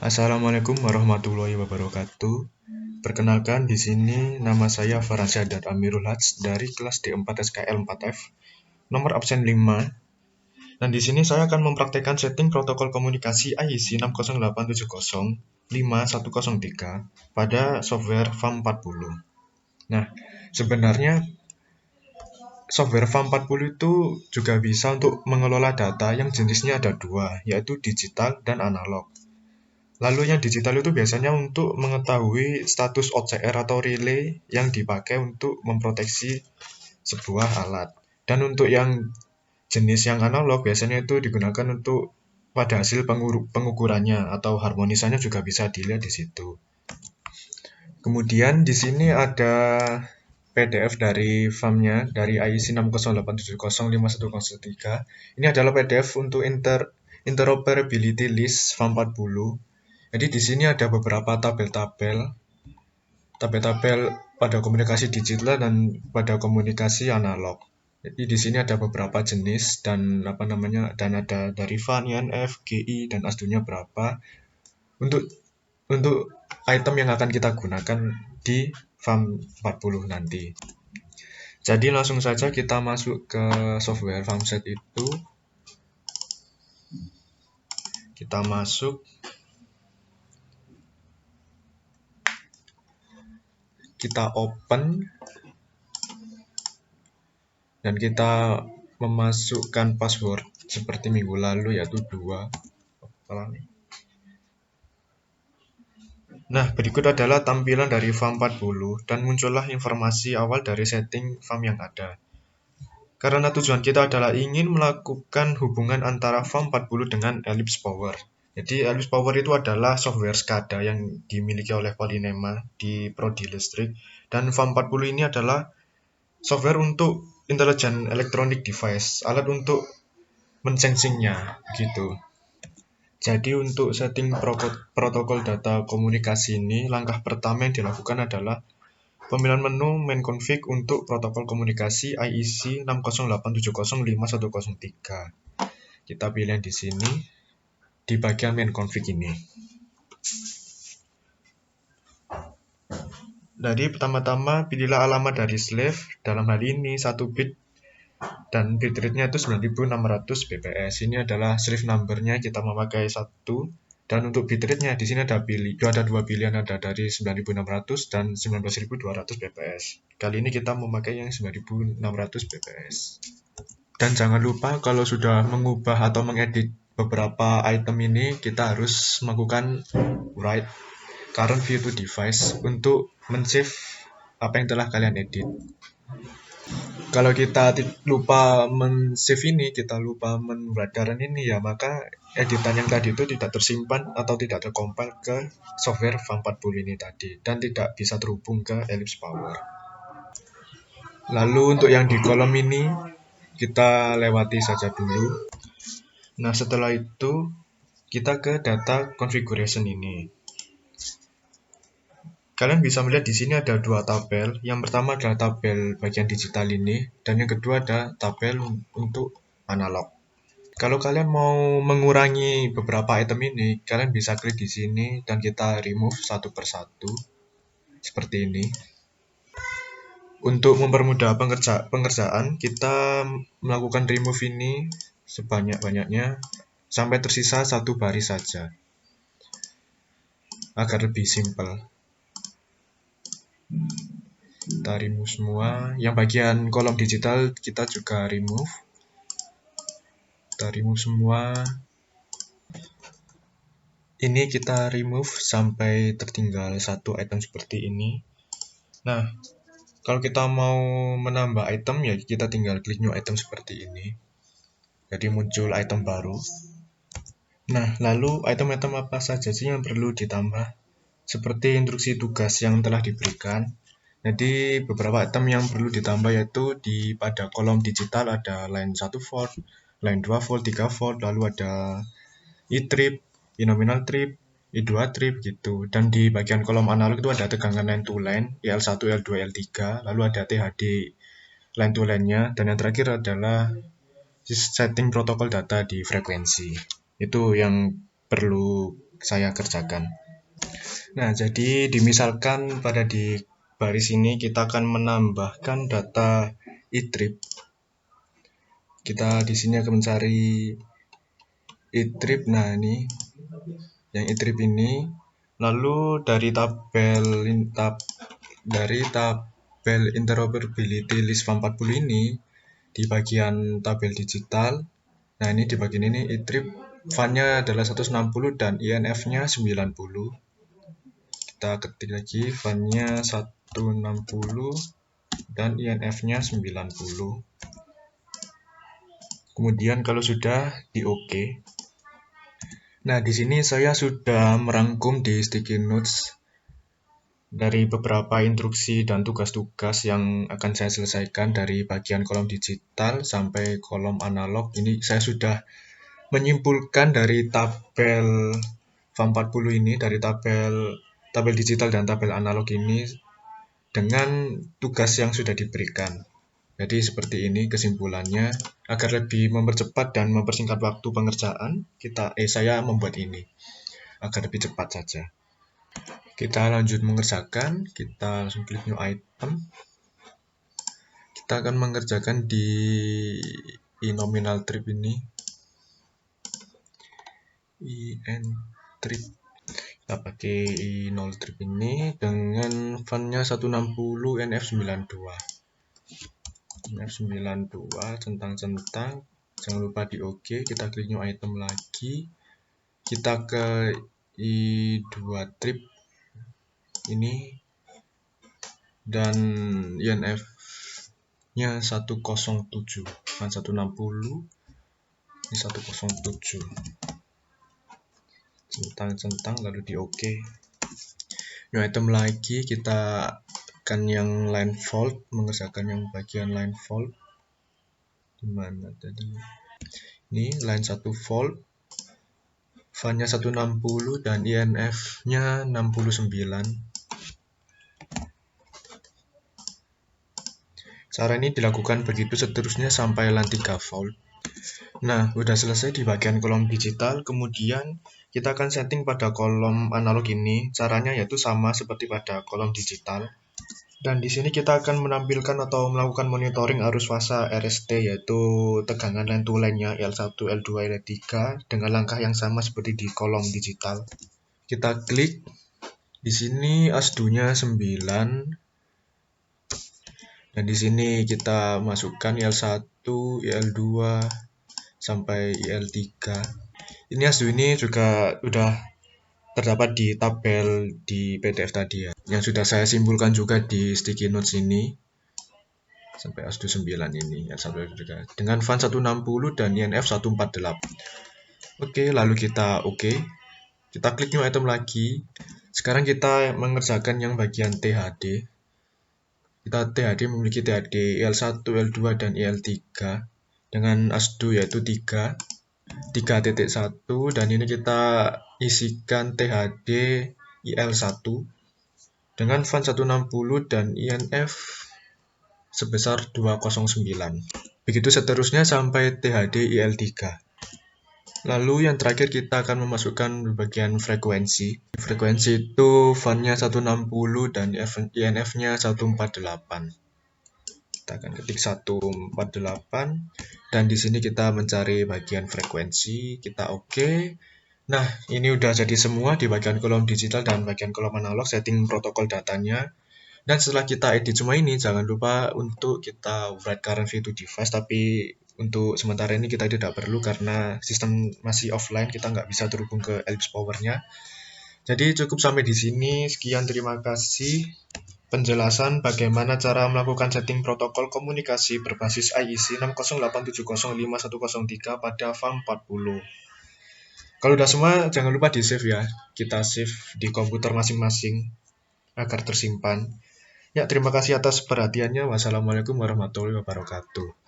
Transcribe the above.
Assalamualaikum warahmatullahi wabarakatuh. Perkenalkan, di sini nama saya Farhansyah Amirul Haj dari kelas D4 SKL 4F, nomor absen 5. Dan di sini saya akan mempraktekkan setting protokol komunikasi IEC 608705103 pada software FAM40. Nah, sebenarnya software FAM40 itu juga bisa untuk mengelola data yang jenisnya ada dua, yaitu digital dan analog. Lalu yang digital itu biasanya untuk mengetahui status OCR atau relay yang dipakai untuk memproteksi sebuah alat. Dan untuk yang jenis yang analog biasanya itu digunakan untuk pada hasil pengukurannya atau harmonisannya juga bisa dilihat di situ. Kemudian di sini ada PDF dari FAM-nya dari IEC 608705103. Ini adalah PDF untuk interoperability list FAM40. Jadi di sini ada beberapa tabel-tabel pada komunikasi digital dan pada komunikasi analog. Jadi di sini ada beberapa jenis dan ada dari VAN, INF, GI dan ASDU-nya berapa untuk item yang akan kita gunakan di FAM 40 nanti. Jadi langsung saja kita masuk ke software FAMset itu. Kita masuk. Kita open dan kita memasukkan password seperti minggu lalu, yaitu 2. Nah, berikut adalah tampilan dari FAM40 dan muncullah informasi awal dari setting FAM yang ada. Karena tujuan kita adalah ingin melakukan hubungan antara FAM40 dengan Ellipse Power. Jadi Ellipse Power itu adalah software SCADA yang dimiliki oleh Polynema di Prodi Listrik, dan FAM40 ini adalah software untuk Intelligent Electronic Device, alat untuk mensensingnya gitu. Jadi untuk setting protokol data komunikasi ini, langkah pertama yang dilakukan adalah pemilihan menu main config untuk protokol komunikasi IEC 608705103. Kita pilih di sini di bagian main config ini. Jadi pertama-tama pilihlah alamat dari slave, dalam hal ini 1 bit dan bitrate-nya itu 9600 bps. Ini adalah slave number-nya, kita memakai 1, dan untuk bitrate-nya di sini ada dua pilihan, ada dari 9600 dan 19200 bps. Kali ini kita memakai yang 9600 bps. Dan jangan lupa kalau sudah mengubah atau mengedit beberapa item ini, kita harus melakukan write current view to device untuk men-save apa yang telah kalian edit. Kalau kita lupa men-save ini, kita lupa men-write current ini, ya maka editan yang tadi itu tidak tersimpan atau tidak tercompile ke software FAM40 ini tadi, dan tidak bisa terhubung ke Ellipse Power. Lalu untuk yang di kolom ini kita lewati saja dulu. Nah, setelah itu kita ke data configuration ini. Kalian bisa melihat di sini ada dua tabel. Yang pertama adalah tabel bagian digital ini, dan yang kedua ada tabel untuk analog. Kalau kalian mau mengurangi beberapa item ini, kalian bisa klik di sini dan kita remove satu persatu seperti ini. Untuk mempermudah pengerjaan, kita melakukan remove ini sebanyak-banyaknya sampai tersisa satu baris saja, agar lebih simple. Kita remove semua. Yang bagian kolom digital kita juga remove. Kita remove semua. Ini kita remove sampai tertinggal satu item seperti ini. Nah, kalau kita mau menambah item, ya kita tinggal klik new item seperti ini. Jadi muncul item baru. Nah, lalu item-item apa saja sih yang perlu ditambah? Seperti instruksi tugas yang telah diberikan. Jadi beberapa item yang perlu ditambah yaitu pada kolom digital ada line 1 volt, line 2 volt, 3 volt, lalu ada E-trip, E-nominal trip, E2 trip gitu. Dan di bagian kolom analog itu ada tegangan line to line, EL1, EL2, EL3, lalu ada THD line to line-nya, dan yang terakhir adalah setting protokol data di frekuensi. Itu yang perlu saya kerjakan. Nah, jadi dimisalkan pada di baris ini kita akan menambahkan data itrip. Kita di sini akan mencari itrip. Nah, ini yang itrip ini. Lalu dari tabel interoperability list FAM40 ini di bagian tabel digital. Nah, ini di bagian ini itrip VAN-nya adalah 160 dan INF-nya 90. Kita ketik lagi VAN-nya 160 dan INF-nya 90. Kemudian kalau sudah di OK. Nah, di sini saya sudah merangkum di sticky notes dari beberapa instruksi dan tugas-tugas yang akan saya selesaikan dari bagian kolom digital sampai kolom analog. Ini saya sudah menyimpulkan dari tabel FAM40 ini, dari tabel digital dan tabel analog ini dengan tugas yang sudah diberikan. Jadi seperti ini kesimpulannya. Agar lebih mempercepat dan mempersingkat waktu pengerjaan, saya membuat ini agar lebih cepat saja. Kita lanjut mengerjakan, kita langsung klik new item. Kita akan mengerjakan di nominal trip ini. trip. Kita pakai i0 trip ini dengan VAN-nya 160 NF92. NF92 centang-centang, jangan lupa di OK. Kita klik new item lagi, kita ke i2 trip ini dan INF nya 107, VAN 160 ini 107, centang-centang lalu di OK. New item lagi, kita akan yang line fault, mengerjakan yang bagian line fault. Dimana tadi? Ini line 1 fault, VAN-nya 160 dan INF-nya 69. Cara ini dilakukan begitu seterusnya sampai line 3 fault. Nah, udah selesai di bagian kolom digital. Kemudian kita akan setting pada kolom analog ini. Caranya yaitu sama seperti pada kolom digital. Dan di sini kita akan menampilkan atau melakukan monitoring arus fasa RST, yaitu tegangan line to line-nya L1, L2, L3 dengan langkah yang sama seperti di kolom digital. Kita klik di sini ASDU-nya 9. Dan di sini kita masukkan IL1, IL2 sampai IL3. Ini ASDU ini juga udah terdapat di tabel di PDF tadi ya, yang sudah saya simpulkan juga di sticky notes ini sampai ASDU 9 ini ya, dengan VAN 160 dan INF 148. Oke, lalu kita kita klik new item lagi. Sekarang kita mengerjakan yang bagian THD. THD memiliki THD IL1, L2 dan IL3 dengan ASDU yaitu 3.1, dan ini kita isikan THD IL1 dengan VAN 160 dan INF sebesar 209. Begitu seterusnya sampai THD IL3. Lalu yang terakhir kita akan memasukkan bagian frekuensi. Frekuensi itu VAN-nya 160 dan INF-nya 148. Kita akan ketik 148 dan di sini kita mencari bagian frekuensi, kita OK. Nah, ini udah jadi semua di bagian kolom digital dan bagian kolom analog, setting protokol datanya. Dan setelah kita edit semua ini, jangan lupa untuk kita write currently to device, tapi untuk sementara ini kita tidak perlu karena sistem masih offline, kita nggak bisa terhubung ke Ellipse Power-nya. Jadi cukup sampai di sini. Sekian, terima kasih. Penjelasan bagaimana cara melakukan setting protokol komunikasi berbasis IEC 608705103 pada FAM40. Kalau udah semua, jangan lupa di save ya. Kita save di komputer masing-masing agar tersimpan. Ya, terima kasih atas perhatiannya. Wassalamualaikum warahmatullahi wabarakatuh.